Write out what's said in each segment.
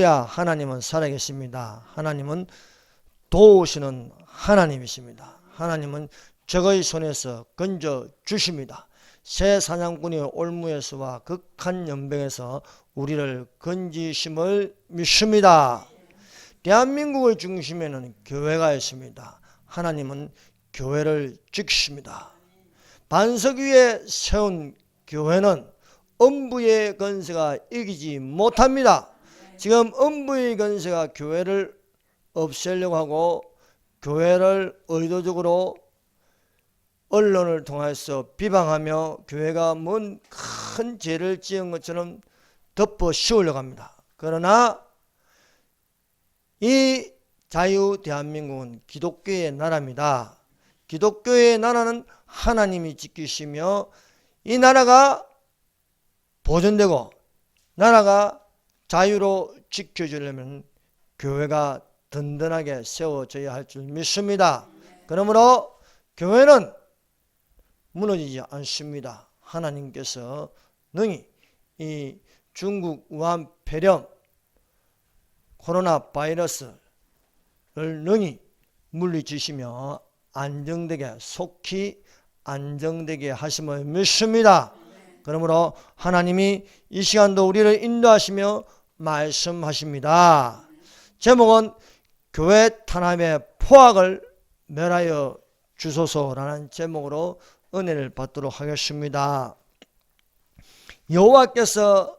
하나님은 살아계십니다. 하나님은 도우시는 하나님이십니다. 하나님은 적의 손에서 건져 주십니다. 새 사냥꾼이 올무에서와 극한 연병에서 우리를 건지심을 믿습니다. 대한민국의 중심에는 교회가 있습니다. 하나님은 교회를 지키십니다. 반석 위에 세운 교회는 음부의 권세가 이기지 못합니다. 지금 음부의 권세가 교회를 없애려고 하고 교회를 의도적으로 언론을 통해서 비방하며 교회가 뭔 큰 죄를 지은 것처럼 덮어 씌우려고 합니다. 그러나 이 자유 대한민국은 기독교의 나라입니다. 기독교의 나라는 하나님이 지키시며 이 나라가 보존되고 나라가 자유로 지켜주려면 교회가 든든하게 세워져야 할 줄 믿습니다. 그러므로 교회는 무너지지 않습니다. 하나님께서 능히 이 중국 우한 폐렴 코로나 바이러스를 능히 물리치시며 안정되게 속히 안정되게 하심을 믿습니다. 그러므로 하나님이 이 시간도 우리를 인도하시며 말씀하십니다. 제목은 교회 탄압의 포악을 멸하여 주소서라는 제목으로 은혜를 받도록 하겠습니다. 여호와께서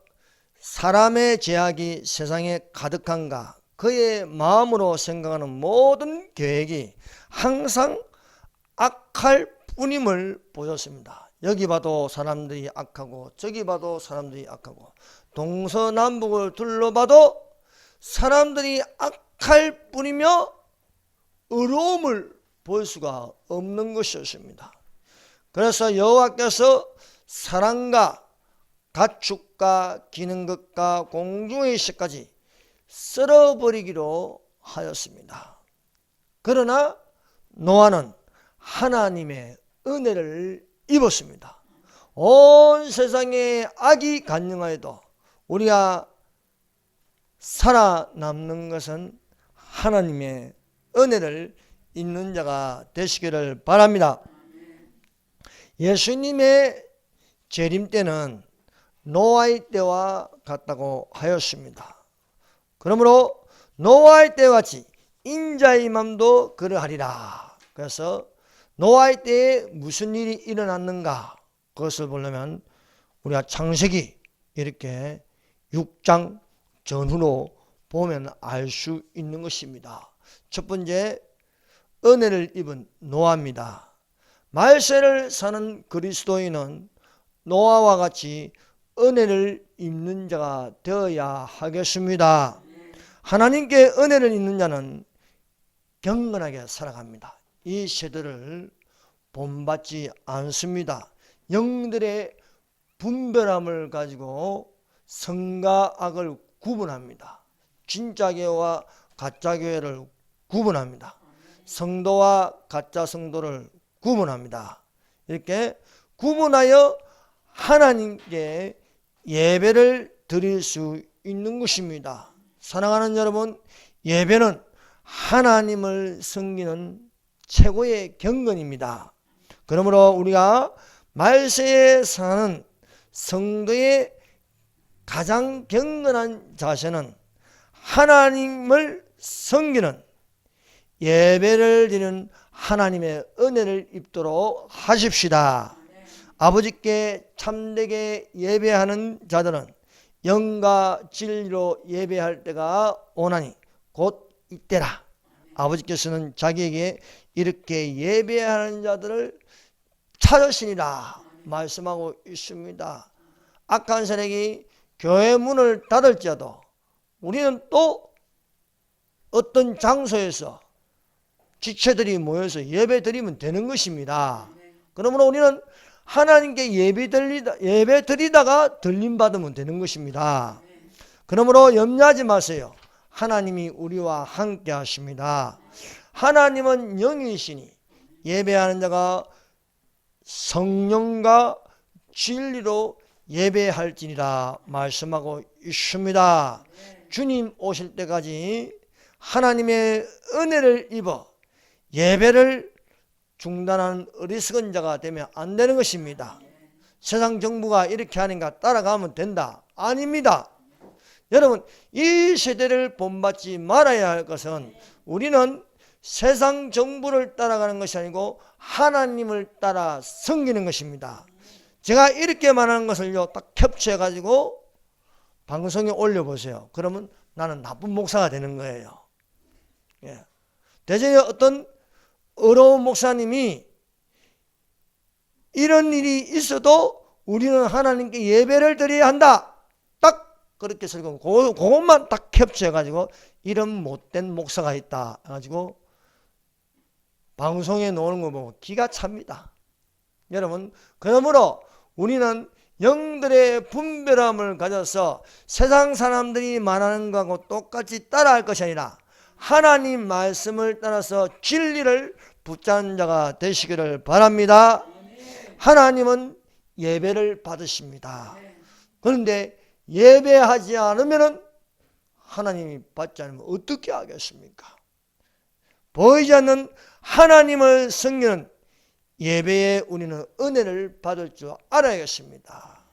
사람의 죄악이 세상에 가득한가 그의 마음으로 생각하는 모든 계획이 항상 악할 뿐임을 보셨습니다. 여기 봐도 사람들이 악하고 저기 봐도 사람들이 악하고 동서남북을 둘러봐도 사람들이 악할 뿐이며 의로움을 볼 수가 없는 것이었습니다. 그래서 여호와께서 사람과 가축과 기는 것과 공중의 새까지 썰어버리기로 하였습니다. 그러나 노아는 하나님의 은혜를 입었습니다. 온 세상에 악이 간영하여도 우리가 살아남는 것은 하나님의 은혜를 입는 자가 되시기를 바랍니다. 예수님의 재림 때는 노아의 때와 같다고 하였습니다. 그러므로 노아의 때와 같이 인자의 맘도 그러하리라. 그래서 노아의 때에 무슨 일이 일어났는가 그것을 보려면 우리가 창세기 이렇게 6장 전후로 보면 알 수 있는 것입니다. 첫 번째 은혜를 입은 노아입니다. 말세를 사는 그리스도인은 노아와 같이 은혜를 입는 자가 되어야 하겠습니다. 하나님께 은혜를 입는 자는 경건하게 살아갑니다. 이 세대를 본받지 않습니다. 영들의 분별함을 가지고 선과 악을 구분합니다. 진짜 교회와 가짜 교회를 구분합니다. 성도와 가짜 성도를 구분합니다. 이렇게 구분하여 하나님께 예배를 드릴 수 있는 것입니다. 사랑하는 여러분, 예배는 하나님을 섬기는 최고의 경건입니다. 그러므로 우리가 말세에 사는 성도의 가장 경건한 자세는 하나님을 섬기는 예배를 드리는 하나님의 은혜를 입도록 하십시다. 아버지께 참되게 예배하는 자들은 영과 진리로 예배할 때가 오나니 곧 이때라. 아버지께서는 자기에게 이렇게 예배하는 자들을 찾으시니라 말씀하고 있습니다. 악한 세력이 교회 문을 닫을지라도 우리는 또 어떤 장소에서 지체들이 모여서 예배 드리면 되는 것입니다. 그러므로 우리는 하나님께 예배 드리다가 들림 받으면 되는 것입니다. 그러므로 염려하지 마세요. 하나님이 우리와 함께 하십니다. 하나님은 영이시니 예배하는 자가 성령과 진리로 예배할지니라 말씀하고 있습니다. 주님 오실 때까지 하나님의 은혜를 입어 예배를 중단한 어리석은 자가 되면 안 되는 것입니다. 세상 정부가 이렇게 하니까 따라가면 된다. 아닙니다. 여러분, 이 세대를 본받지 말아야 할 것은 우리는 세상 정부를 따라가는 것이 아니고 하나님을 따라 섬기는 것입니다. 제가 이렇게 말하는 것을요 딱 캡처해 가지고 방송에 올려보세요. 그러면 나는 나쁜 목사가 되는 거예요. 예. 대전에 어떤 어려운 목사님이 이런 일이 있어도 우리는 하나님께 예배를 드려야 한다. 딱 그렇게 설교, 그것만 딱 캡처해가지고 이런 못된 목사가 있다 해가지고 방송에 놓는 거 보고 기가 찹니다. 여러분, 그러므로 우리는 영들의 분별함을 가져서 세상 사람들이 말하는 것하고 똑같이 따라할 것이 아니라 하나님 말씀을 따라서 진리를 붙잡는 자가 되시기를 바랍니다. 하나님은 예배를 받으십니다. 그런데 예배하지 않으면 하나님이 받지 않으면 어떻게 하겠습니까? 보이지 않는 하나님을 섬기는 예배에 우리는 은혜를 받을 줄 알아야겠습니다.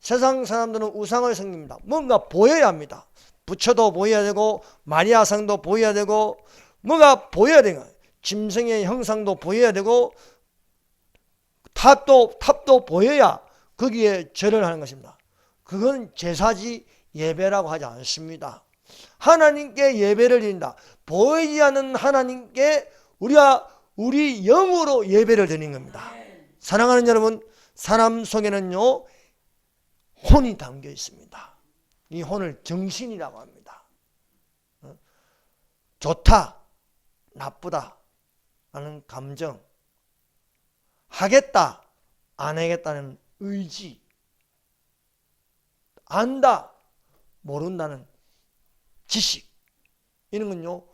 세상 사람들은 우상을 섬깁니다. 뭔가 보여야 합니다. 부처도 보여야 되고 마리아상도 보여야 되고 뭐가 보여야 되는 거예요. 짐승의 형상도 보여야 되고 탑도 보여야 거기에 절을 하는 것입니다. 그건 제사지 예배라고 하지 않습니다. 하나님께 예배를 드린다. 보이지 않는 하나님께 우리 영으로 예배를 드리는 겁니다. 사랑하는 여러분, 사람 속에는요 혼이 담겨 있습니다. 이 혼을 정신이라고 합니다. 좋다, 나쁘다 하는 감정, 하겠다, 안 하겠다는 의지, 안다, 모른다는 지식, 이런 건요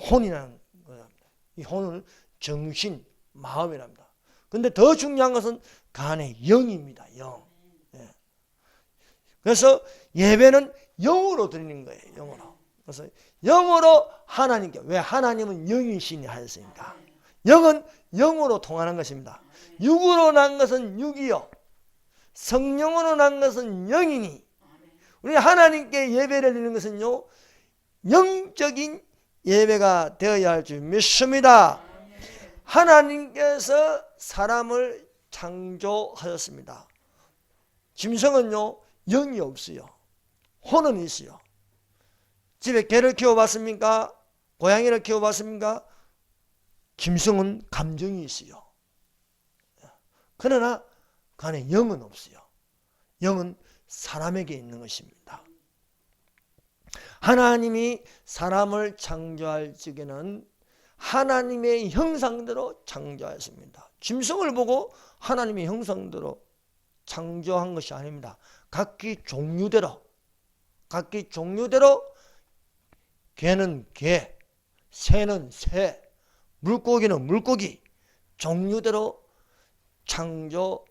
혼이라는 거랍니다. 이 혼을 정신, 마음이랍니다. 근데 더 중요한 것은 그 안에 영입니다. 영. 예. 그래서 예배는 영으로 드리는 거예요. 영으로. 그래서 영으로 하나님께, 왜 하나님은 영이시니 하였으니까. 영은 영으로 통하는 것입니다. 육으로 난 것은 육이요, 성령으로 난 것은 영이니 우리 하나님께 예배를 드리는 것은요 영적인 예배가 되어야 할 줄 믿습니다. 하나님께서 사람을 창조하셨습니다. 짐승은요 영이 없어요. 혼은 있어요. 집에 개를 키워봤습니까? 고양이를 키워봤습니까? 짐승은 감정이 있어요. 그러나 그 안에 영은 없어요. 영은 사람에게 있는 것입니다. 하나님이 사람을 창조할 적에는 하나님의 형상대로 창조하였습니다. 짐승을 보고 하나님의 형상대로 창조한 것이 아닙니다. 각기 종류대로 개는 개, 새는 새, 물고기는 물고기, 종류대로 창조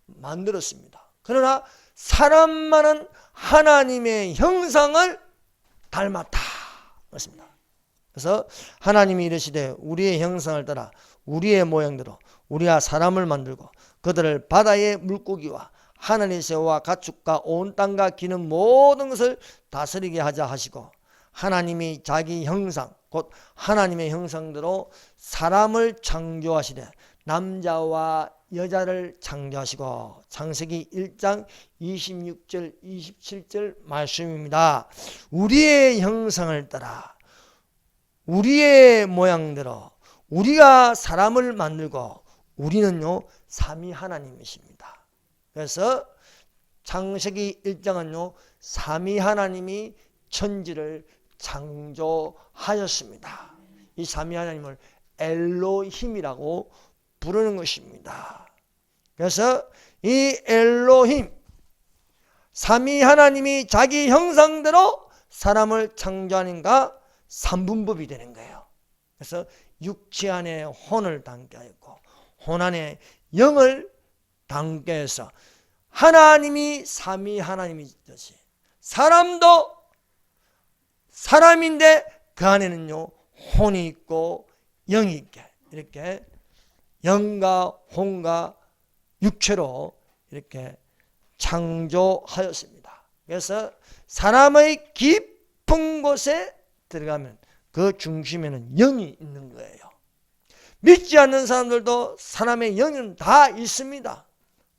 만들었습니다. 그러나 사람만은 하나님의 형상을 닮았다. 그렇습니다. 그래서 하나님이 이르시되 우리의 형상을 따라 우리의 모양대로 우리가 사람을 만들고 그들을 바다의 물고기와 하늘의 새와 가축과 온 땅과 기는 모든 것을 다스리게 하자 하시고, 하나님이 자기 형상 곧 하나님의 형상대로 사람을 창조하시되 남자와 여자를 창조하시고, 창세기 1장 26절 27절 말씀입니다. 우리의 형상을 따라 우리의 모양대로 우리가 사람을 만들고, 우리는요 삼위 하나님이십니다. 그래서 창세기 1장은요 삼위 하나님이 천지를 창조하였습니다. 이 삼위 하나님을 엘로힘이라고 부르는 것입니다. 그래서 이 엘로힘, 삼위 하나님이 자기 형상대로 사람을 창조하니까 삼분법이 되는 거예요. 그래서 육체 안에 혼을 담게 하였고 혼 안에 영을 담게 해서 하나님이 삼위 하나님이듯이 사람도 사람인데 그 안에는요 혼이 있고 영이 있게 이렇게 영과 혼과 육체로 이렇게 창조하였습니다. 그래서 사람의 깊은 곳에 들어가면 그 중심에는 영이 있는 거예요. 믿지 않는 사람들도 사람의 영은 다 있습니다.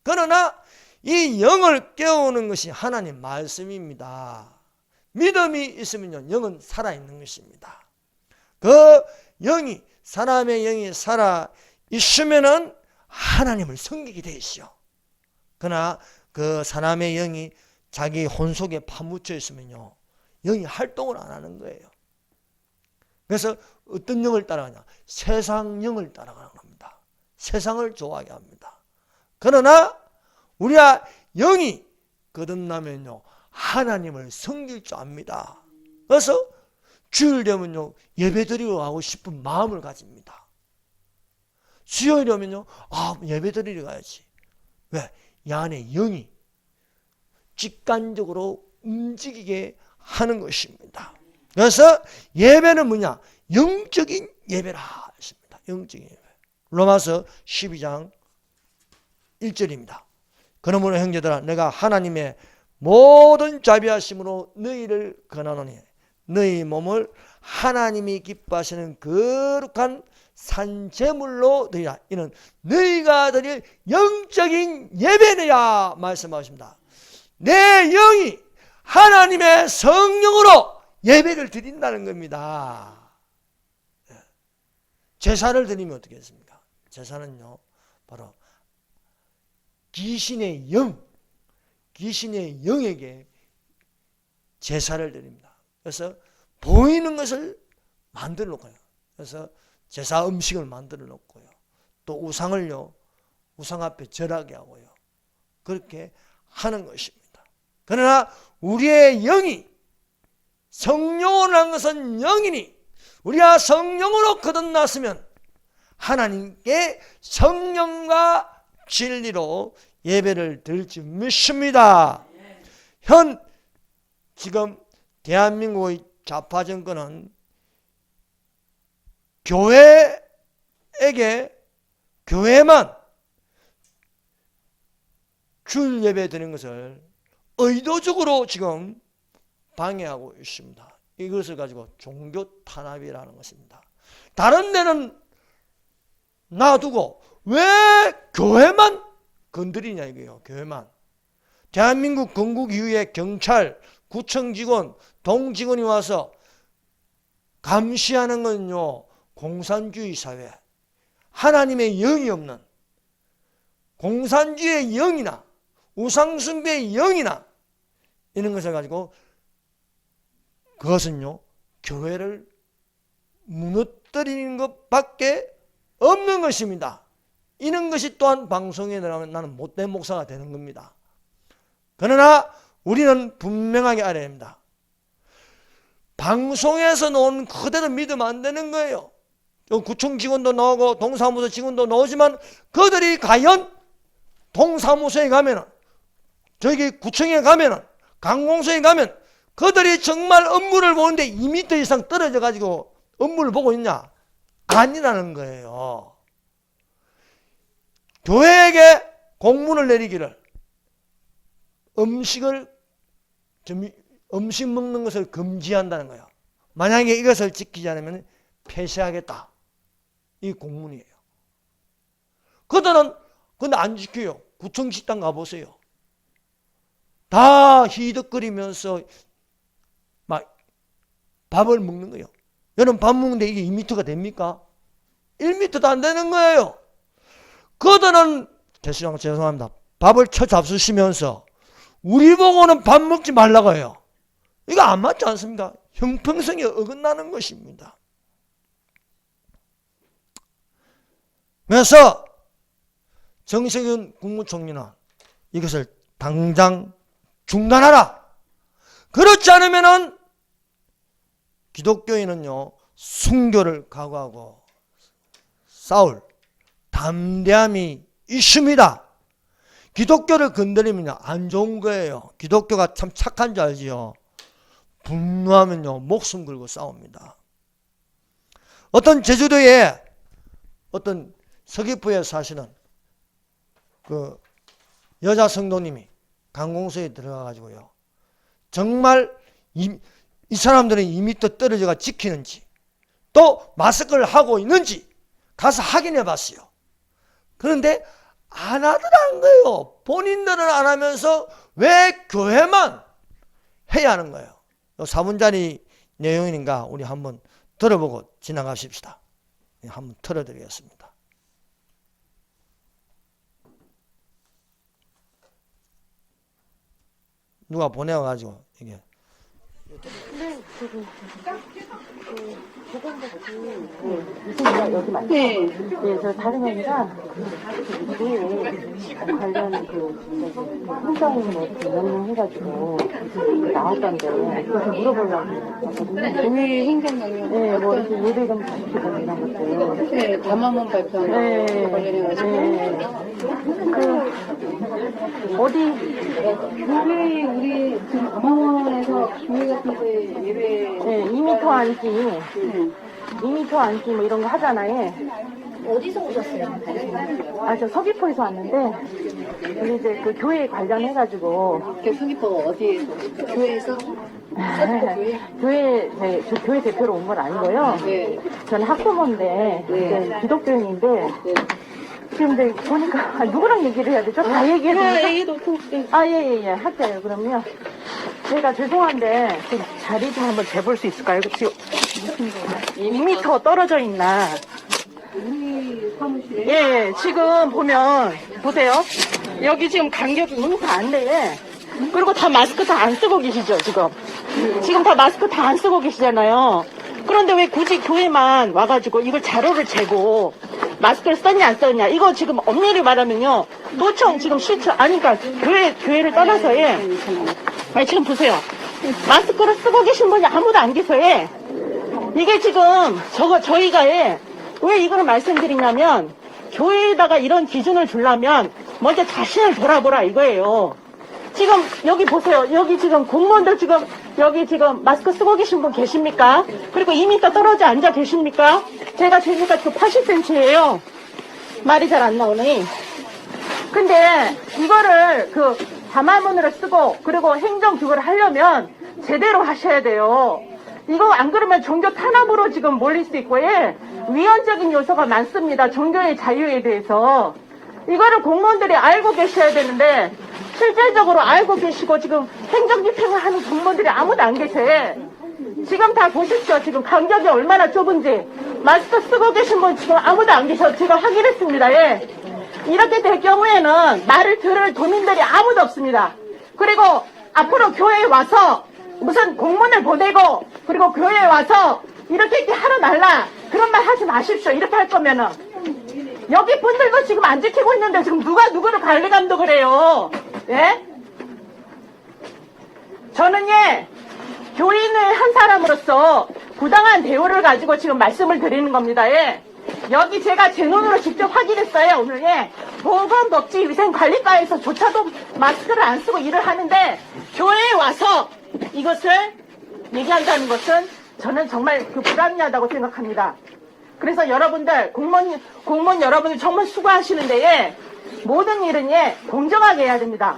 그러나 이 영을 깨우는 것이 하나님 말씀입니다. 믿음이 있으면요 영은 살아있는 것입니다. 그 영이 사람의 영이 살아 있으면은 하나님을 섬기게 돼 있어요. 그러나 그 사람의 영이 자기 혼 속에 파묻혀 있으면요 영이 활동을 안 하는 거예요. 그래서 어떤 영을 따라가냐? 세상 영을 따라가는 겁니다. 세상을 좋아하게 합니다. 그러나 우리가 영이 거듭나면요 하나님을 섬길 줄 압니다. 그래서 주일 되면요 예배드리러 가고 싶은 마음을 가집니다. 수요일 되면요 예배드리러 가야지. 왜? 이 안에 영이 직관적으로 움직이게 하는 것입니다. 그래서 예배는 뭐냐? 영적인 예배라 했습니다. 영적인 예배. 로마서 12장 1절입니다. 그러므로 형제들아 내가 하나님의 모든 자비하심으로 너희를 권하노니 너희 몸을 하나님이 기뻐하시는 거룩한 산제물로 드리라. 이는 너희가 드릴 영적인 예배니라 말씀하십니다. 내 영이 하나님의 성령으로 예배를 드린다는 겁니다. 제사를 드리면 어떻게 했습니까? 제사는요 바로 귀신의 영에게 제사를 드립니다. 그래서 보이는 것을 만들어 놓고요. 그래서 제사 음식을 만들어 놓고요. 또 우상을요 우상 앞에 절하게 하고요. 그렇게 하는 것입니다. 그러나 우리의 영이 성령으로 한 것은 영이니 우리가 성령으로 거듭났으면 하나님께 성령과 진리로 예배를 드릴 줄 믿습니다. 지금 대한민국의 좌파 정권은 교회만 주일 예배 드리는 것을 의도적으로 지금 방해하고 있습니다. 이것을 가지고 종교 탄압이라는 것입니다. 다른 데는 놔두고 왜 교회만 건드리냐 이거예요. 교회만. 대한민국 건국 이후에 경찰, 구청 직원, 동 직원이 와서 감시하는 건요 공산주의 사회, 하나님의 영이 없는 공산주의의 영이나 우상숭배의 영이나 이런 것을 가지고 그것은요 교회를 무너뜨리는 것밖에 없는 것입니다. 이런 것이 또한 방송에 나가면 나는 못된 목사가 되는 겁니다. 그러나 우리는 분명하게 알아야 합니다. 방송에서 나온 그대로 믿으면 안 되는 거예요. 구청 직원도 나오고 동사무소 직원도 나오지만 그들이 과연 동사무소에 가면은 저기 구청에 가면은 관공서에 가면 그들이 정말 업무를 보는데 2m 이상 떨어져 가지고 업무를 보고 있냐? 아니라는 거예요. 교회에게 공문을 내리기를 음식 먹는 것을 금지한다는 거예요. 만약에 이것을 지키지 않으면 폐쇄하겠다. 이 공문이에요. 그들은 근데 안 지켜요. 구청 식당 가보세요. 다 히덕거리면서 막 밥을 먹는 거예요. 여러분 밥 먹는데 이게 2m가 됩니까? 1m도 안 되는 거예요. 그들은 죄송합니다. 밥을 쳐잡수시면서 우리 보고는 밥 먹지 말라고 해요. 이거 안 맞지 않습니까? 형평성에 어긋나는 것입니다. 그래서 정세균 국무총리는 이것을 당장 중단하라. 그렇지 않으면은 기독교인은요 순교를 각오하고 싸울 담대함이 있습니다. 기독교를 건드리면 안 좋은 거예요. 기독교가 참 착한 줄 알지요. 분노하면요 목숨 걸고 싸웁니다. 어떤 제주도에 어떤 서귀포에 사시는 그 여자 성도님이 관공서에 들어가 가지고요 정말 이 사람들은 2m 떨어져가 지키는지 또 마스크를 하고 있는지 가서 확인해 봤어요. 그런데 안 하더라는 거예요. 본인들은 안 하면서 왜 교회만 해야 하는 거예요. 4분짜리 내용인가 우리 한번 들어보고 지나가십시다. 한번 틀어드리겠습니다. 누가 보내와가지고 이게. 근데 저기 유승이가 여기 맞죠? 네. 네, 저 다른 애가 그 관련 행정인 어떻게 명령해가지고 나왔던데 그래서 물어보려고 왔거든요. 동의 행정명령. 네, 뭐 이렇게 예배금 가르치고 이런 것들. 네, 담화문 발표하는 네. 관련해가지고. 네. 그 어디 교회 우리 지금 담화문에서 교회 같은 데 예배. 네, 2m 앉기, 2m 앉기 뭐 이런 거 하잖아요. 어디서 오셨어요? 아, 저 서귀포에서 왔는데, 우리 이제 그 교회 관련해가지고. 그 서귀포 어디에서? 교회에서? 서귀포 교회? 교회, 네, 저 교회 대표로 온 건 아니고요. 네. 저는 학부모인데, 네. 이제 기독교인인데, 네. 지금 이제 보니까, 누구랑 얘기를 해야 되죠? 다 얘기해도 얘기도 아, 예, 할게요. 그럼요. 제가 죄송한데, 좀 자리 좀 한번 재볼 수 있을까요? 지금 2m 떨어져 있나? 우리 사무실에. 예, 지금 보면, 보세요. 여기 지금 간격이 2m 안 돼. 그리고 다 마스크 다 안 쓰고 계시죠, 지금? 지금 다 마스크 다 안 쓰고 계시잖아요. 그런데 왜 굳이 교회만 와가지고 이걸 자료를 재고 마스크를 썼냐 안 썼냐 이거 지금 엄밀히 말하면요 도청 지금 실천 아니 그러니까 교회를 떠나서 예 아니 지금 보세요 마스크를 쓰고 계신 분이 아무도 안 계세요 예. 이게 지금 저희가 예, 왜 이거를 말씀드리냐면 교회에다가 이런 기준을 주려면 먼저 자신을 돌아보라 이거예요. 지금 여기 보세요. 여기 지금 공무원들 지금 여기 지금 마스크 쓰고 계신 분 계십니까? 그리고 2m 떨어져 앉아 계십니까? 제가 재니까 지금 80cm예요. 말이 잘 안 나오네. 근데 이거를 그 담화문으로 쓰고 그리고 행정 규거를 하려면 제대로 하셔야 돼요. 이거 안 그러면 종교 탄압으로 지금 몰릴 수 있고 예, 위헌적인 요소가 많습니다. 종교의 자유에 대해서. 이거를 공무원들이 알고 계셔야 되는데 실질적으로 알고 계시고 지금 행정집행을 하는 공무원들이 아무도 안 계세요. 지금 다 보십시오. 지금 간격이 얼마나 좁은지. 마스크 쓰고 계신 분 지금 아무도 안 계셔. 제가 확인했습니다. 예. 이렇게 될 경우에는 말을 들을 도민들이 아무도 없습니다. 그리고 앞으로 교회에 와서 무슨 공문을 보내고 그리고 교회에 와서 이렇게 하러 날라 그런 말 하지 마십시오. 이렇게 할 거면은. 여기 분들도 지금 안 지키고 있는데 지금 누가 누구를 관리 감독을 해요? 예? 저는 예, 교인의 한 사람으로서 부당한 대우를 가지고 지금 말씀을 드리는 겁니다. 예. 여기 제가 제 눈으로 직접 확인했어요. 오늘 예. 보건복지위생관리과에서조차도 마스크를 안 쓰고 일을 하는데 교회에 와서 이것을 얘기한다는 것은 저는 정말 불합리하다고 생각합니다. 그래서 여러분들 공무원 여러분들 정말 수고하시는데 예, 모든 일은 예, 공정하게 해야 됩니다.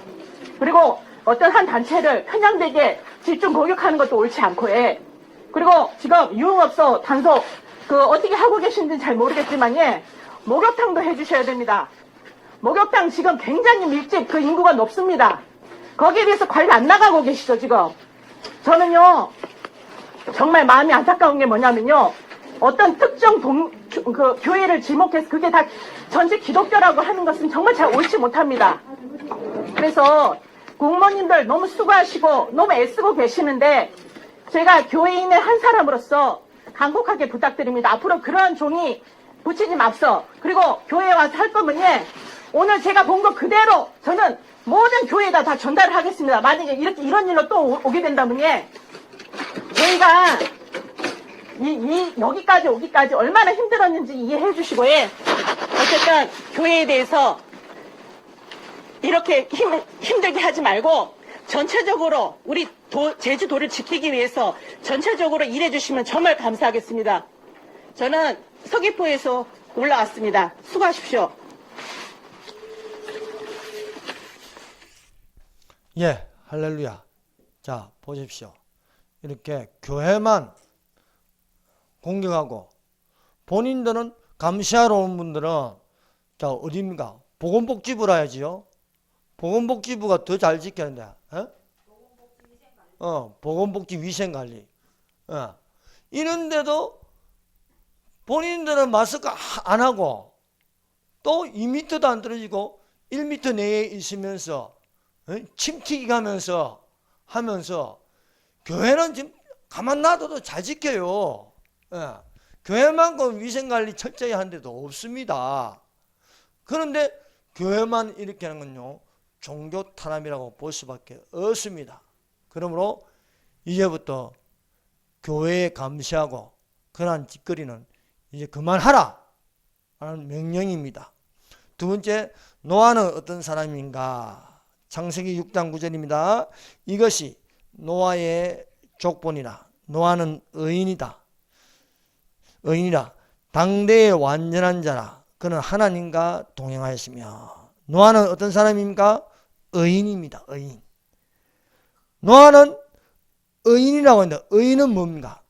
그리고 어떤 한 단체를 편향되게 집중 공격하는 것도 옳지 않고 예. 그리고 지금 유흥업소 단속 어떻게 하고 계신지는 잘 모르겠지만 예, 목욕탕도 해주셔야 됩니다. 목욕탕 지금 굉장히 밀집 인구가 높습니다. 거기에 비해서 관리 안 나가고 계시죠 지금. 저는요 정말 마음이 안타까운 게 뭐냐면요. 어떤 특정 교회를 지목해서 그게 다 전체 기독교라고 하는 것은 정말 잘 옳지 못합니다. 그래서 공무원님들 너무 수고하시고 너무 애쓰고 계시는데 제가 교회인의 한 사람으로서 간곡하게 부탁드립니다. 앞으로 그러한 종이 붙이지 맙소. 그리고 교회에 와서 할 거면 예, 오늘 제가 본 거 그대로 저는 모든 교회에다 다 전달을 하겠습니다. 만약에 이런 일로 또 오게 된다면 예, 저희가 여기까지 오기까지 얼마나 힘들었는지 이해해 주시고, 예. 어쨌든, 교회에 대해서 이렇게 힘들게 하지 말고, 전체적으로 우리 제주도를 지키기 위해서 전체적으로 일해 주시면 정말 감사하겠습니다. 저는 서귀포에서 올라왔습니다. 수고하십시오. 예, 할렐루야. 자, 보십시오. 이렇게 교회만 공격하고 본인들은 감시하러 온 분들은 자, 어디입니까? 보건복지부라 해야지요. 보건복지부가 더 잘 지켰는데. 보건복지 위생관리. 이런데도 본인들은 마스크 안 하고 또 2m도 안 떨어지고 1m 내에 있으면서 침튀기 가면서 하면서 교회는 지금 가만 놔둬도 잘 지켜요. 교회만큼 위생관리 철저히 한 데도 없습니다. 그런데 교회만 이렇게 하는 건요, 종교 탄압이라고 볼 수밖에 없습니다. 그러므로 이제부터 교회에 감시하고 그러한 짓거리는 이제 그만하라 라는 명령입니다. 두 번째, 노아는 어떤 사람인가? 창세기 6장 9절입니다. 이것이 노아의 족본이라. 노아는 의인이다. 의인이라. 당대의 완전한 자라. 그는 하나님과 동행하였으며. 노아는 어떤 사람입니까? 의인입니다. 의인. 노아는 의인이라고 하는데 의인은 뭡니까?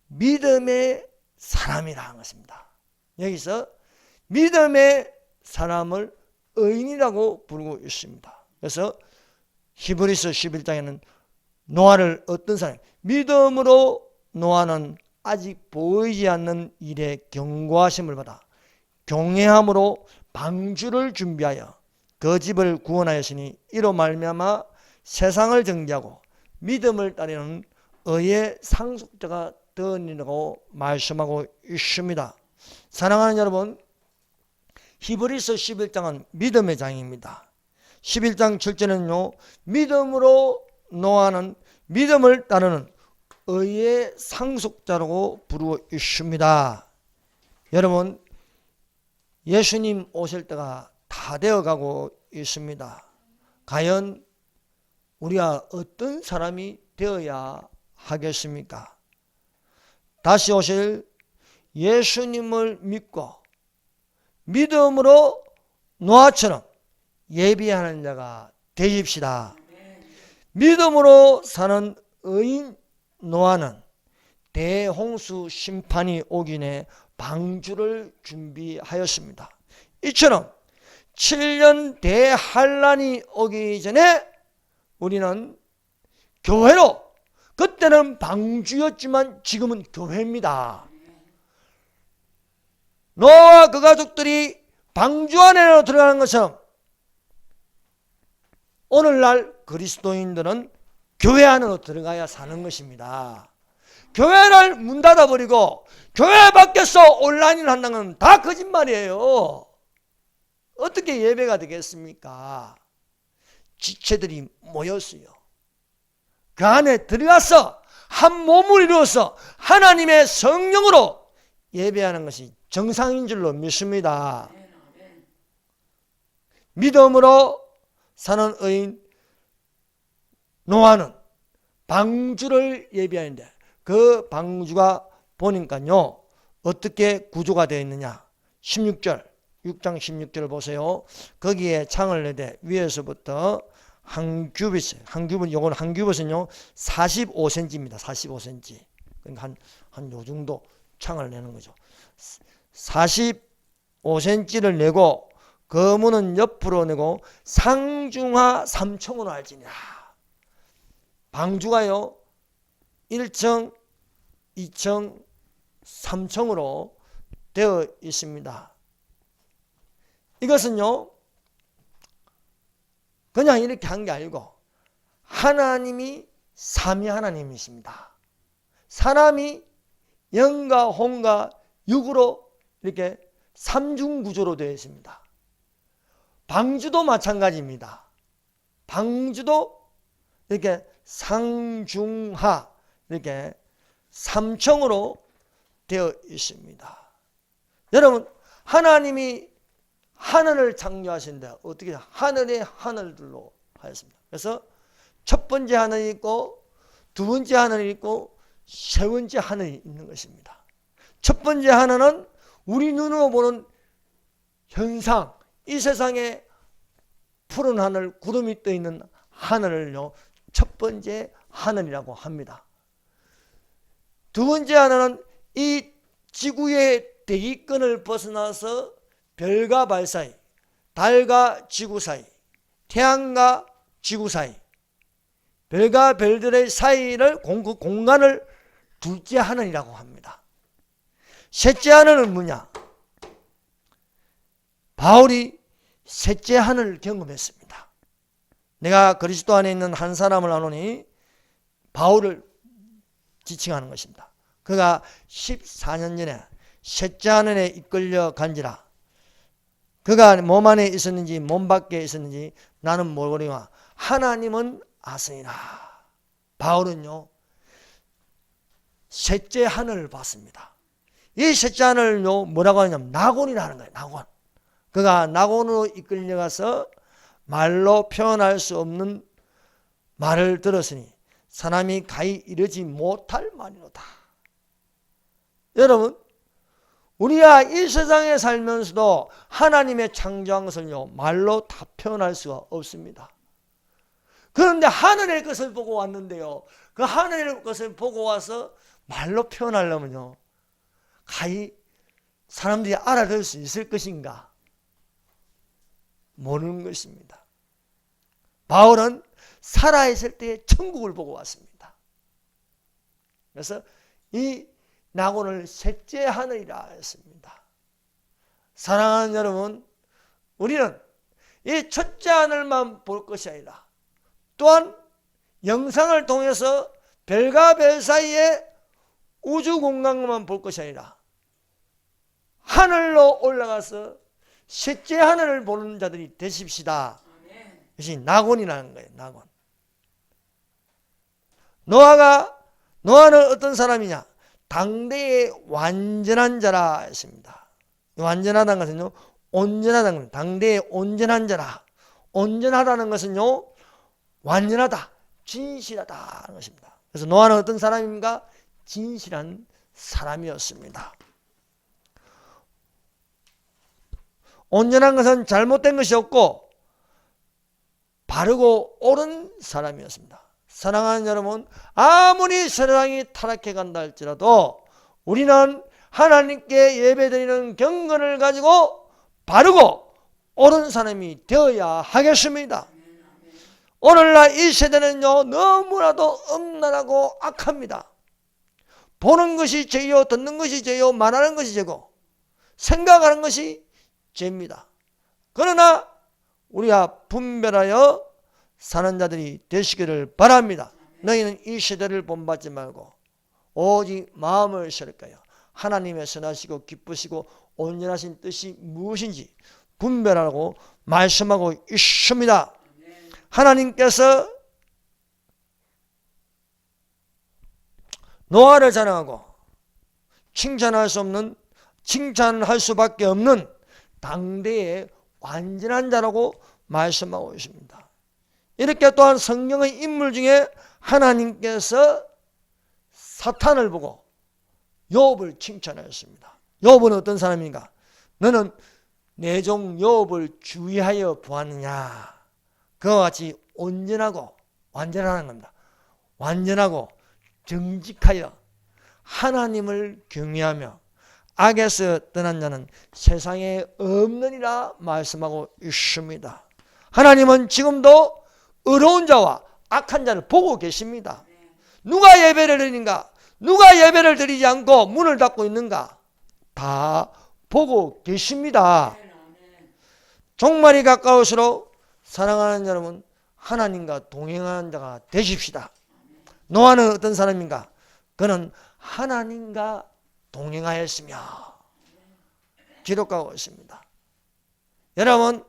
믿음의 사람이라는 것입니다. 여기서 믿음의 사람을 의인이라고 부르고 있습니다. 그래서 히브리서 11장에는 노아를 어떤 사람? 믿음으로 노아는 아직 보이지 않는 일에 경고하심을 받아 경외함으로 방주를 준비하여 그 집을 구원하였으니 이로 말미암아 세상을 정죄하고 믿음을 따르는 의의 상속자가 되었느라고 말씀하고 있습니다. 사랑하는 여러분, 히브리서 11장은 믿음의 장입니다. 11장 7절은요, 믿음으로 노아는 믿음을 따르는 의의 상속자라고 부르고 있습니다. 여러분, 예수님 오실 때가 다 되어가고 있습니다. 과연 우리가 어떤 사람이 되어야 하겠습니까? 다시 오실 예수님을 믿고 믿음으로 노아처럼 예비하는 자가 되십시다. 믿음으로 사는 의인 노아는 대홍수 심판이 오기 전에 방주를 준비하였습니다. 이처럼 7년 대환란이 오기 전에 우리는 교회로, 그때는 방주였지만 지금은 교회입니다. 노아와 그 가족들이 방주 안으로 들어가는 것처럼 오늘날 그리스도인들은 교회 안으로 들어가야 사는 것입니다. 교회를 문 닫아버리고 교회 밖에서 온라인을 한다는 건 다 거짓말이에요. 어떻게 예배가 되겠습니까? 지체들이 모였어요. 그 안에 들어가서 한 몸을 이루어서 하나님의 성령으로 예배하는 것이 정상인 줄로 믿습니다. 믿음으로 사는 의인 노아는 방주를 예비하는데 그 방주가 보니까요, 어떻게 구조가 되어 있느냐. 16절, 6장 16절을 보세요. 거기에 창을 내되 위에서부터 한 규빗, 요건 한 규빗은요 45cm입니다. 45cm. 그러니까 한 요 정도 창을 내는 거죠. 45cm를 내고 그 문은 옆으로 내고 상중하 3층으로 할지니라. 방주가요 1층, 2층, 3층으로 되어 있습니다. 이것은요 그냥 이렇게 한 게 아니고 하나님이 삼위 하나님이십니다. 사람이 영과 혼과 육으로 이렇게 삼중 구조로 되어 있습니다. 방주도 마찬가지입니다. 방주도 이렇게 상중하 이렇게 3층으로 되어 있습니다. 여러분, 하나님이 하늘을 창조하신다. 어떻게 하늘의 하늘들로 하였습니다. 그래서 첫 번째 하늘이 있고 두 번째 하늘이 있고 세 번째 하늘이 있는 것입니다. 첫 번째 하늘은 우리 눈으로 보는 현상, 이 세상에 푸른 하늘, 구름이 떠 있는 하늘을요, 첫 번째 하늘이라고 합니다. 두 번째 하늘은 이 지구의 대기권을 벗어나서 별과 달 사이, 달과 지구 사이, 태양과 지구 사이, 별과 별들의 사이를 그 공간을 둘째 하늘이라고 합니다. 셋째 하늘은 뭐냐? 바울이 셋째 하늘을 경험했습니다. 내가 그리스도 안에 있는 한 사람을 아노니 바울을 지칭하는 것입니다. 그가 14년 전에 셋째 하늘에 이끌려 간지라. 그가 몸 안에 있었는지 몸 밖에 있었는지 나는 모르거니와 하나님은 아시니라. 바울은요, 셋째 하늘을 봤습니다. 이 셋째 하늘을요, 뭐라고 하냐면 낙원이라는 거예요. 낙원. 그가 낙원으로 이끌려가서 말로 표현할 수 없는 말을 들었으니 사람이 가히 이르지 못할 말이로다. 여러분, 우리가 이 세상에 살면서도 하나님의 창조한 것을요, 말로 다 표현할 수가 없습니다. 그런데 하늘의 것을 보고 왔는데요, 그 하늘의 것을 보고 와서 말로 표현하려면요, 가히 사람들이 알아들을 수 있을 것인가? 모르는 것입니다. 바울은 살아있을 때 천국을 보고 왔습니다. 그래서 이 낙원을 셋째 하늘이라 했습니다. 사랑하는 여러분, 우리는 이 첫째 하늘만 볼 것이 아니라 또한 영상을 통해서 별과 별 사이에 우주 공간만 볼 것이 아니라 하늘로 올라가서 셋째 하늘을 보는 자들이 되십시다. 그것이 낙원이라는 거예요. 낙원. 노아는 어떤 사람이냐? 당대의 완전한 자라 했습니다. 완전하다는 것은요, 온전하다는 겁니다. 당대의 온전한 자라. 온전하다는 것은요, 완전하다, 진실하다는 것입니다. 그래서 노아는 어떤 사람인가? 진실한 사람이었습니다. 온전한 것은 잘못된 것이 없고 바르고 옳은 사람이었습니다. 사랑하는 여러분, 아무리 세상이 타락해 간다 할지라도 우리는 하나님께 예배드리는 경건을 가지고 바르고 옳은 사람이 되어야 하겠습니다. 오늘날 이 세대는요, 너무나도 음란하고 악합니다. 보는 것이 죄요, 듣는 것이 죄요, 말하는 것이 죄고 생각하는 것이 죄입니다. 그러나 우리가 분별하여 사는 자들이 되시기를 바랍니다. 너희는 이 시대를 본받지 말고 오직 마음을 새롭게 하나님의 선하시고 기쁘시고 온전하신 뜻이 무엇인지 분별하고 말씀하고 있습니다. 하나님께서 노아를 자랑하고 칭찬할 수밖에 없는 당대의 완전한 자라고 말씀하고 있습니다. 이렇게 또한 성경의 인물 중에 하나님께서 사탄을 보고 욥을 칭찬하였습니다. 욥은 어떤 사람인가? 너는 내 종 욥을 주의하여 보았느냐? 그와 같이 온전하고 완전하는 겁니다. 완전하고 정직하여 하나님을 경외하며 악에서 떠난 자는 세상에 없느니라 말씀하고 있습니다. 하나님은 지금도 의로운 자와 악한 자를 보고 계십니다. 누가 예배를 드리는가? 누가 예배를 드리지 않고 문을 닫고 있는가? 다 보고 계십니다. 종말이 가까울수록 사랑하는 여러분, 하나님과 동행하는 자가 되십시다. 노아는 어떤 사람인가? 그는 하나님과 동행하였으며 기록하고 있습니다. 여러분,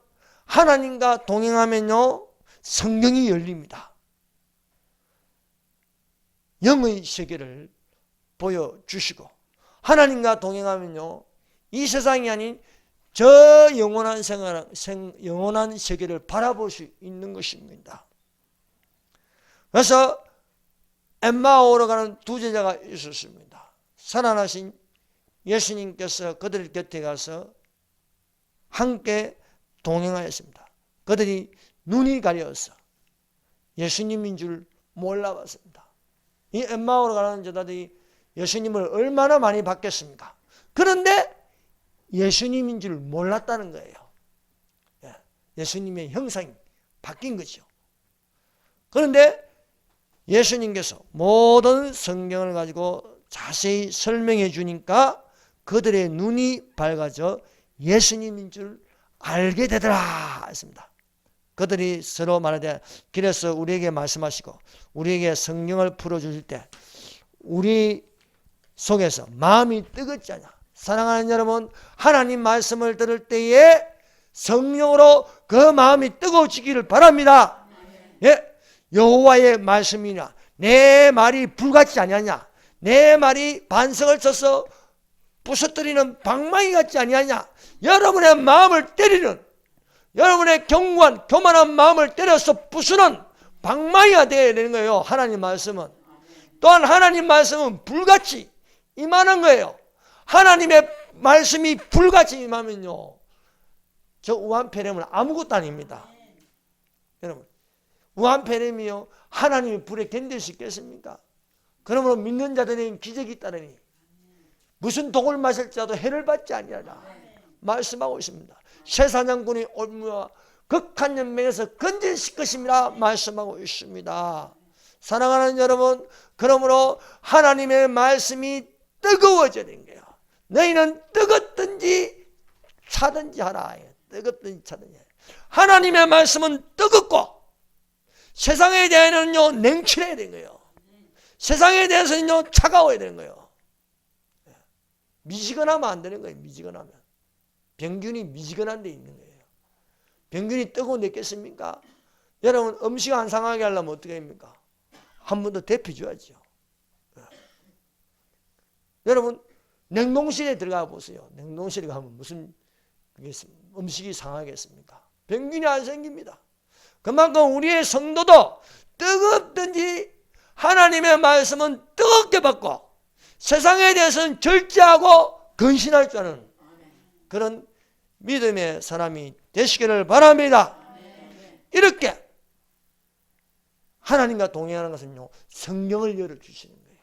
하나님과 동행하면요, 성경이 열립니다. 영의 세계를 보여주시고, 하나님과 동행하면요, 이 세상이 아닌 저 영원한 세계를 바라볼 수 있는 것입니다. 그래서 엠마오로 가는 두 제자가 있었습니다. 살아나신 예수님께서 그들 곁에 가서 함께 동행하였습니다. 그들이 눈이 가려서 예수님인 줄 몰라봤습니다. 이 엠마오로 가는 제자들이 예수님을 얼마나 많이 봤겠습니까? 그런데 예수님인 줄 몰랐다는 거예요. 예수님의 형상이 바뀐 거죠. 그런데 예수님께서 모든 성경을 가지고 자세히 설명해 주니까 그들의 눈이 밝아져 예수님인 줄 알게 되더라 했습니다. 그들이 서로 말하되 길에서 우리에게 말씀하시고 우리에게 성경을 풀어주실 때 우리 속에서 마음이 뜨겁지 않냐. 사랑하는 여러분, 하나님 말씀을 들을 때에 성령으로 그 마음이 뜨거워지기를 바랍니다. 예, 여호와의 말씀이냐, 내 말이 불같지 아니하냐, 내 말이 반석을 쳐서 부서뜨리는 방망이 같지 아니하냐, 여러분의 마음을 때리는, 여러분의 견고한 교만한 마음을 때려서 부수는 방망이가 되어야 되는 거예요. 하나님 말씀은. 또한 하나님 말씀은 불같이 임하는 거예요. 하나님의 말씀이 불같이 임하면요, 저 우한폐렴은 아무것도 아닙니다. 여러분, 우한폐렴이요, 하나님의 불에 견딜 수 있겠습니까? 그러므로 믿는 자들에게는 기적이 있다더니 무슨 독을 마실 자도 해를 받지 아니하라 말씀하고 있습니다. 쇠사냥꾼이 올무와 극한 연맹에서 건질실 것입니다 말씀하고 있습니다. 사랑하는 여러분, 그러므로 하나님의 말씀이 뜨거워져야 되는 거예요. 너희는 뜨겁든지 차든지 하라. 뜨겁든지 차든지. 하나님의 말씀은 뜨겁고 세상에 대해서는요 냉철해야 되는 거예요. 세상에 대해서는요 차가워야 되는 거예요. 미지근하면 안 되는 거예요. 미지근하면. 병균이 미지근한 데 있는 거예요. 병균이 뜨거운 데 있겠습니까? 여러분, 음식 안 상하게 하려면 어떻게 합니까? 한 번 더 데펴줘야죠. 여러분, 냉동실에 들어가 보세요. 냉동실에 가면 무슨 음식이 상하겠습니까? 병균이 안 생깁니다. 그만큼 우리의 성도도 뜨겁든지 하나님의 말씀은 뜨겁게 받고 세상에 대해서는 절제하고 근신할 줄 아는 그런 믿음의 사람이 되시기를 바랍니다. 이렇게 하나님과 동행하는 것은요, 성경을 열어주시는 거예요.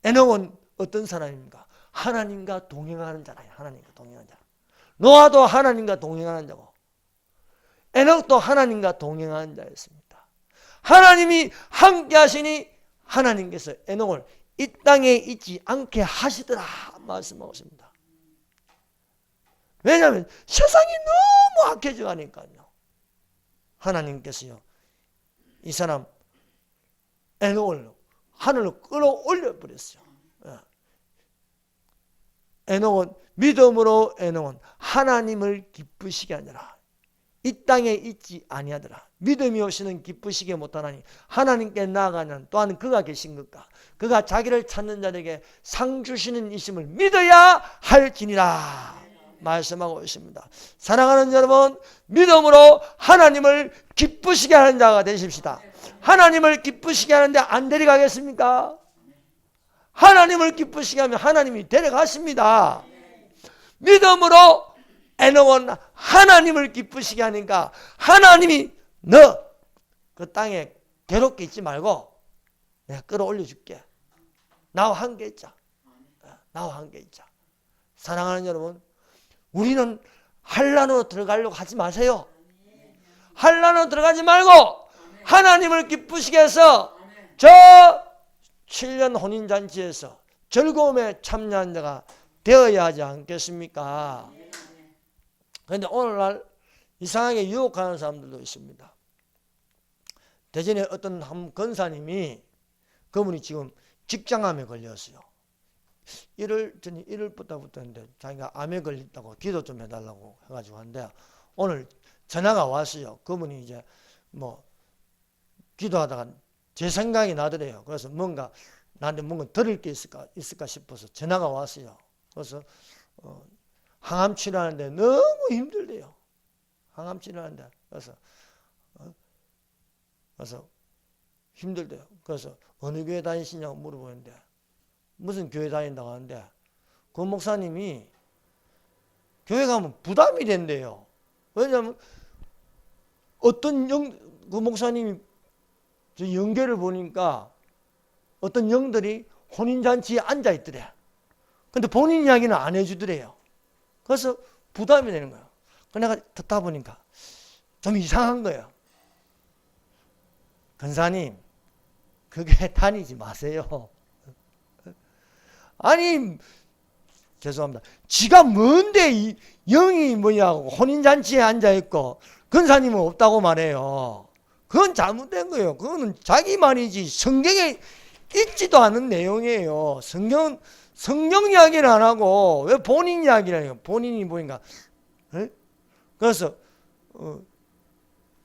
에녹은 어떤 사람입니까? 하나님과 동행하는 자라요. 하나님과 동행하는 자. 노아도 하나님과 동행하는 자고 에녹도 하나님과 동행하는 자였습니다. 하나님이 함께 하시니 하나님께서 에녹을 이 땅에 있지 않게 하시더라 말씀하고 있습니다. 왜냐하면 세상이 너무 악해져 가니까요. 하나님께서요, 이 사람 에녹을 하늘로 끌어올려 버렸어요. 에녹은 믿음으로 에녹은 하나님을 기쁘시게 하느라 이 땅에 있지 아니하더라. 믿음이 없이는 기쁘시게 못하나니 하나님께 나아가는 또한 그가 계신 것과 그가 자기를 찾는 자에게 상 주시는 이심을 믿어야 할지니라 말씀하고 있습니다. 사랑하는 여러분, 믿음으로 하나님을 기쁘시게 하는 자가 되십시다. 하나님을 기쁘시게 하는데 안 데려가겠습니까? 하나님을 기쁘시게 하면 하나님이 데려가십니다. 믿음으로 에녹은 하나님을 기쁘시게 하니까 하나님이 너 그 땅에 괴롭게 있지 말고 내가 끌어올려 줄게. 나와 함께 있자. 나와 함께 있자. 사랑하는 여러분, 우리는 환난으로 들어가려고 하지 마세요. 환난으로 들어가지 말고 하나님을 기쁘시게 해서 저 7년 혼인잔치에서 즐거움에 참여한 자가 되어야 하지 않겠습니까? 그런데 오늘날 이상하게 유혹하는 사람들도 있습니다. 대전에 어떤 한 권사님이 그분이 지금 직장암에 걸렸어요. 1월부터 붙었는데 자기가 암에 걸렸다고 기도 좀 해달라고 해가지고 하는데 오늘 전화가 왔어요. 그분이 이제 뭐 기도하다가 제 생각이 나더래요. 그래서 나한테 뭔가 들을 게 있을까 싶어서 전화가 왔어요. 그래서 항암 치료하는데 너무 힘들대요. 항암 치료하는데 그래서 힘들대요. 그래서 어느 교회 다니시냐고 물어보는데 무슨 교회 다닌다고 하는데 그 목사님이 교회 가면 부담이 된대요. 왜냐하면 어떤 그 목사님이 저 연계를 보니까 어떤 영들이 혼인잔치에 앉아있더래. 근데 본인 이야기는 안 해주더래요. 그래서 부담이 되는 거예요. 내가 듣다 보니까 좀 이상한 거예요. 권사님, 그게 다니지 마세요. 아니, 죄송합니다. 지가 뭔데 영이 뭐냐고 혼인잔치에 앉아있고 권사님은 없다고 말해요. 그건 잘못된 거예요. 그거는 자기 말이지 성경에 있지도 않은 내용이에요. 성경 이야기를 안 하고 왜 본인 이야기를 해요? 본인이 보니까 그래서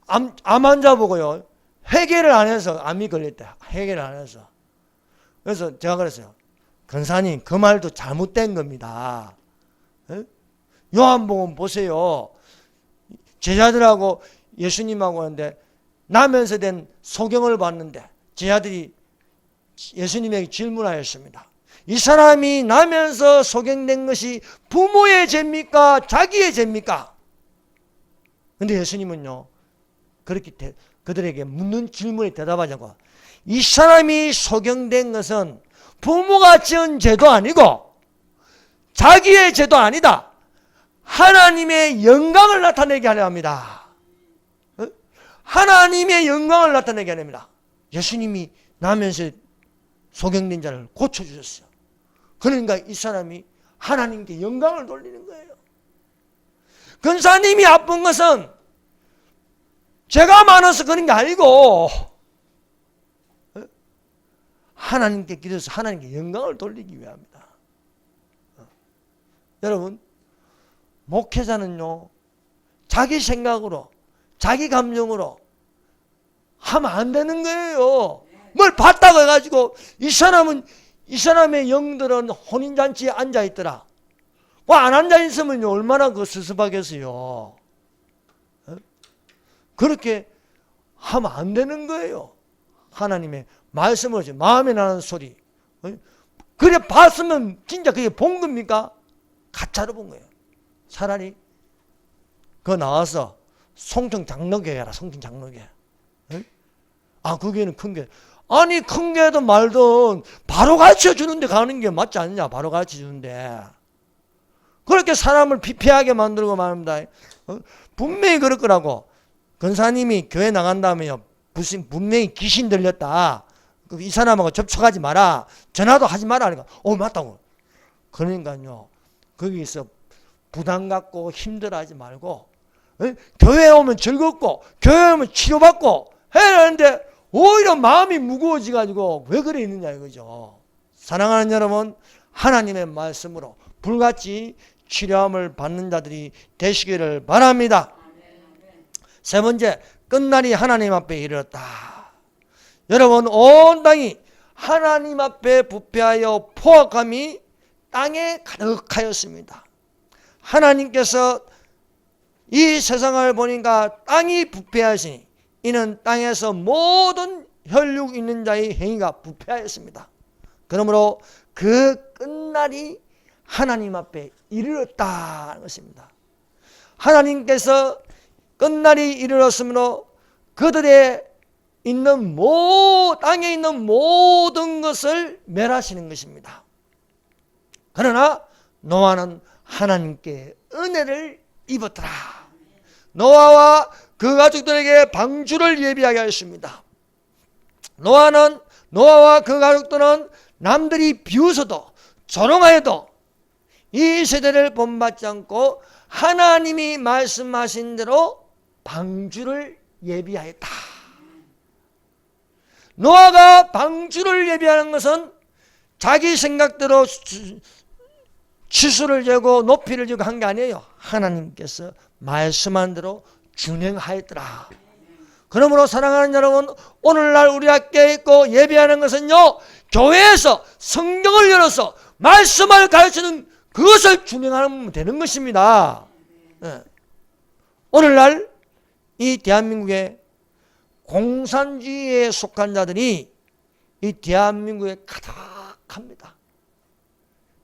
암 환자 보고요. 회개를 안 해서 암이 걸렸다. 회개를 안 해서. 그래서 제가 그랬어요. 권사님 그 말도 잘못된 겁니다. 요한복음 보세요. 제자들하고 예수님하고 하는데 나면서 된 소경을 봤는데 제자들이 예수님에게 질문하였습니다. 이 사람이 나면서 소경된 것이 부모의 죄입니까? 자기의 죄입니까? 근데 예수님은요 그렇게 그들에게 묻는 질문에 대답하자고 이 사람이 소경된 것은 부모가 지은 죄도 아니고 자기의 죄도 아니다. 하나님의 영광을 나타내게 하려 합니다. 하나님의 영광을 나타내게 하려 합니다. 예수님이 나면서 소경된 자를 고쳐주셨어요. 그러니까 이 사람이 하나님께 영광을 돌리는 거예요. 권사님이 아픈 것은 죄가 많아서 그런 게 아니고 하나님께 기도해서 하나님께 영광을 돌리기 위함이다. 여러분 목회자는요 자기 생각으로 자기 감정으로 하면 안 되는 거예요. 뭘 봤다고 해가지고 이 사람의 영들은 혼인잔치에 앉아있더라. 안 앉아있으면 얼마나 그 섭섭하겠어요. 그렇게 하면 안 되는 거예요. 하나님의 말씀을 마음에 나는 소리. 그래 봤으면 진짜 그게 본 겁니까? 가짜로 본 거예요. 차라리 그거 나와서 송청 장로교회 해라. 송청 장로교회. 그 교회는 큰 교회. 아니 큰 교회든 말든 바로 가르쳐주는데 가는 게 맞지 않느냐. 바로 가르쳐주는데 그렇게 사람을 피폐하게 만들고 말합니다. 분명히 그럴 거라고. 권사님이 교회 나간 다음에요 분명히 귀신 들렸다. 이 사람하고 접촉하지 마라. 전화도 하지 마라. 하니까 맞다고. 그러니까요 거기서 부담 갖고 힘들어하지 말고 교회에 오면 즐겁고 교회에 오면 치료받고 해야 하는데 오히려 마음이 무거워져가지고 왜 그래 있느냐 이거죠. 사랑하는 여러분 하나님의 말씀으로 불같이 치료함을 받는 자들이 되시기를 바랍니다. 세 번째, 끝날이 하나님 앞에 이르렀다. 여러분 온 땅이 하나님 앞에 부패하여 포악함이 땅에 가득하였습니다. 하나님께서 이 세상을 보니까 땅이 부패하시니 이는 땅에서 모든 혈육 있는 자의 행위가 부패하였습니다. 그러므로 그 끝날이 하나님 앞에 이르렀다는 것입니다. 하나님께서 끝날이 이르렀으므로 그들의 땅에 있는 모든 것을 멸하시는 것입니다. 그러나 노아는 하나님께 은혜를 입었더라. 노아와 그 가족들에게 방주를 예비하게 하였습니다. 노아와 그 가족들은 남들이 비웃어도 조롱하여도 이 세대를 본받지 않고 하나님이 말씀하신 대로 방주를 예비하였다. 노아가 방주를 예비하는 것은 자기 생각대로 치수를 재고 높이를 재고 한 게 아니에요. 하나님께서 말씀한 대로 준행하였더라. 그러므로 사랑하는 여러분 오늘날 우리 학교에 있고 예배하는 것은요 교회에서 성경을 열어서 말씀을 가르치는 그것을 준행하면 되는 것입니다. 오늘날 이 대한민국에 공산주의에 속한 자들이 이 대한민국에 가득합니다.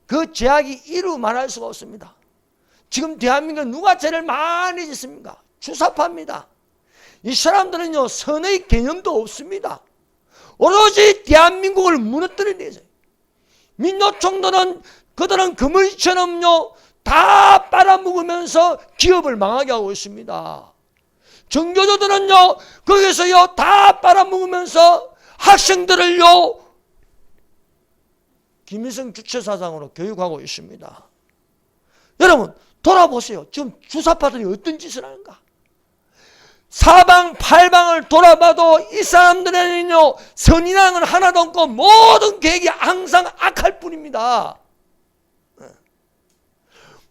그 제약이 이루 말할 수가 없습니다. 지금 대한민국에 누가 죄를 많이 짓습니까? 주사파입니다. 이 사람들은요, 선의 개념도 없습니다. 오로지 대한민국을 무너뜨리는 데서 민노총들은 그들은 그물처럼요 다 빨아먹으면서 기업을 망하게 하고 있습니다. 정교조들은요 거기서요 다 빨아먹으면서 학생들을요 김일성 주체사상으로 교육하고 있습니다. 여러분 돌아보세요. 지금 주사파들이 어떤 짓을 하는가? 사방팔방을 돌아봐도 이 사람들에는요 선이라는 건 하나도 없고 모든 계획이 항상 악할 뿐입니다.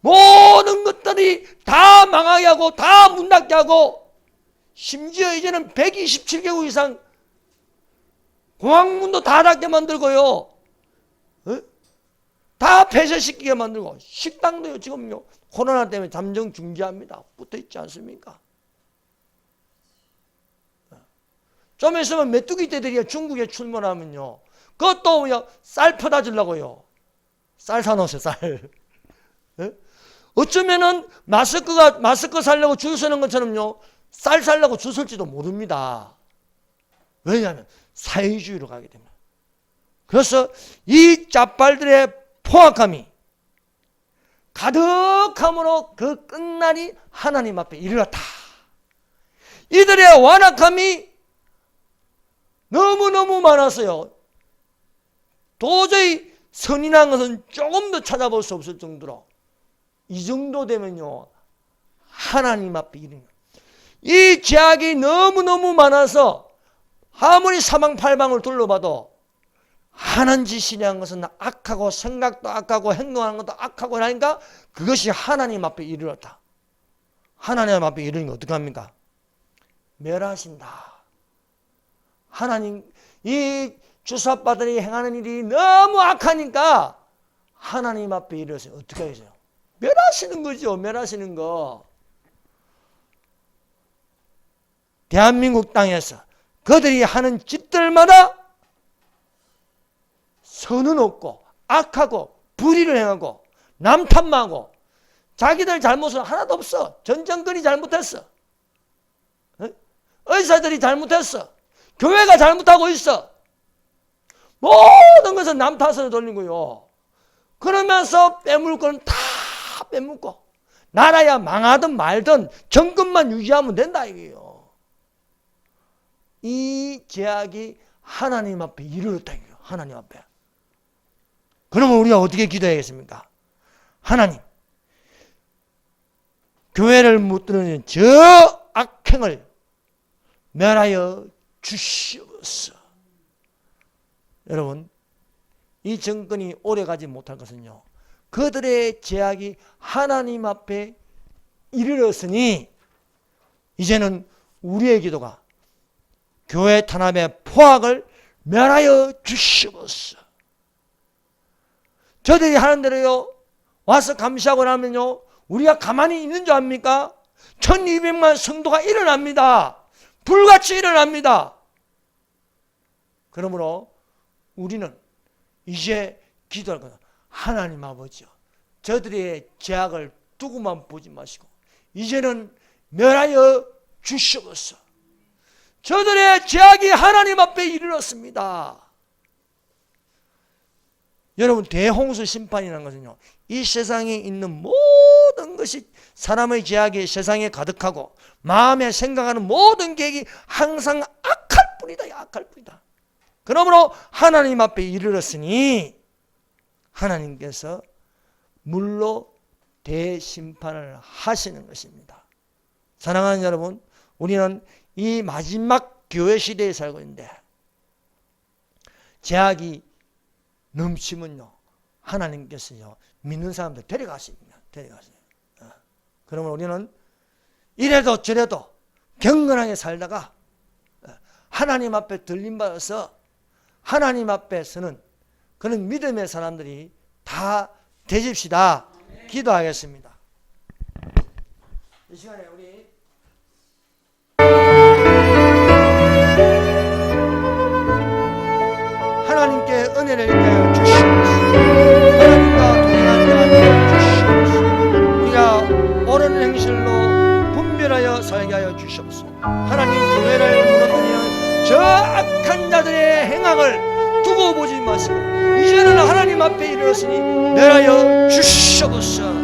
모든 것들이 다 망하게 하고 다 문 닫게 하고 심지어 이제는 127개국 이상 공항문도 다 닫게 만들고요 다 폐쇄시키게 만들고 식당도요 지금요 코로나 때문에 잠정 중지합니다. 붙어있지 않습니까? 좀 있으면 메뚜기 떼들이 중국에 출몰하면요 그것도 쌀 퍼다 주려고요 쌀 사놓으세요 쌀. 어쩌면은 마스크 살려고 줄 서는 것처럼요 쌀 살려고 줄 설지도 모릅니다. 왜냐하면 사회주의로 가게 됩니다. 그래서 이 짭발들의 포악함이 가득함으로 그 끝날이 하나님 앞에 이르렀다. 이들의 완악함이 너무너무 많았어요. 도저히 선이라는 것은 조금 더 찾아볼 수 없을 정도로 이 정도 되면요 하나님 앞에 이르는 이 죄악이 너무너무 많아서 아무리 사방팔방을 둘러봐도 하는 짓이라는 것은 악하고 생각도 악하고 행동하는 것도 악하고 하니까 그것이 하나님 앞에 이르렀다. 하나님 앞에 이르는 게 어떻게 합니까? 멸하신다. 하나님 이 주사파들이 행하는 일이 너무 악하니까 하나님 앞에 이르렀어요. 어떻게 하겠어요? 멸하시는 거죠. 멸하시는 거. 대한민국 땅에서 그들이 하는 짓들마다 선은 없고 악하고 불의를 행하고 남 탓하고 자기들 잘못은 하나도 없어. 전 정권이 잘못했어. 의사들이 잘못했어. 교회가 잘못하고 있어. 모든 것은 남 탓으로 돌리고요. 그러면서 빼물 건 다 빼먹고 나라야 망하든 말든 정권만 유지하면 된다 이게요. 이 죄악이 하나님 앞에 이르렀다 이게요. 하나님 앞에. 그러면 우리가 어떻게 기도해야겠습니까? 하나님, 교회를 무너뜨리는 저 악행을 멸하여 주시옵소서. 여러분, 이 정권이 오래가지 못할 것은요, 그들의 죄악이 하나님 앞에 이르렀으니 이제는 우리의 기도가 교회 탄압의 포악을 멸하여 주시옵소서. 저들이 하는 대로요 와서 감시하고 나면요 우리가 가만히 있는 줄 압니까? 1200만 성도가 일어납니다. 불같이 일어납니다. 그러므로 우리는 이제 기도할 것은 하나님 아버지요, 저들의 죄악을 두고만 보지 마시고 이제는 멸하여 주시옵소서. 저들의 죄악이 하나님 앞에 이르렀습니다. 여러분, 대홍수 심판이라는 것은요, 이 세상에 있는 모든 것이 사람의 죄악이 세상에 가득하고 마음에 생각하는 모든 계획이 항상 악할 뿐이다. 악할 뿐이다. 그러므로 하나님 앞에 이르렀으니 하나님께서 물로 대심판을 하시는 것입니다. 사랑하는 여러분, 우리는 이 마지막 교회 시대에 살고 있는데 죄악이 넘치면요 하나님께서요 믿는 사람들 데려가십니다. 데려가세요. 그러면 우리는 이래도 저래도 경건하게 살다가 하나님 앞에 들림받아서 하나님 앞에 서는 그런 믿음의 사람들이 다 되십시다. 기도하겠습니다. 이 시간에 우리 은혜를 있게 하여 주시옵소서. 하나님과 동행하는 자가 되어 주시옵소서. 우리가 옳은 행실로 분별하여 살게 하여 주시옵소서. 하나님 교회를 무너뜨리는 저 악한 자들의 행악을 두고 보지 마시고 이제는 하나님 앞에 이르렀으니 멸하여 주시옵소서.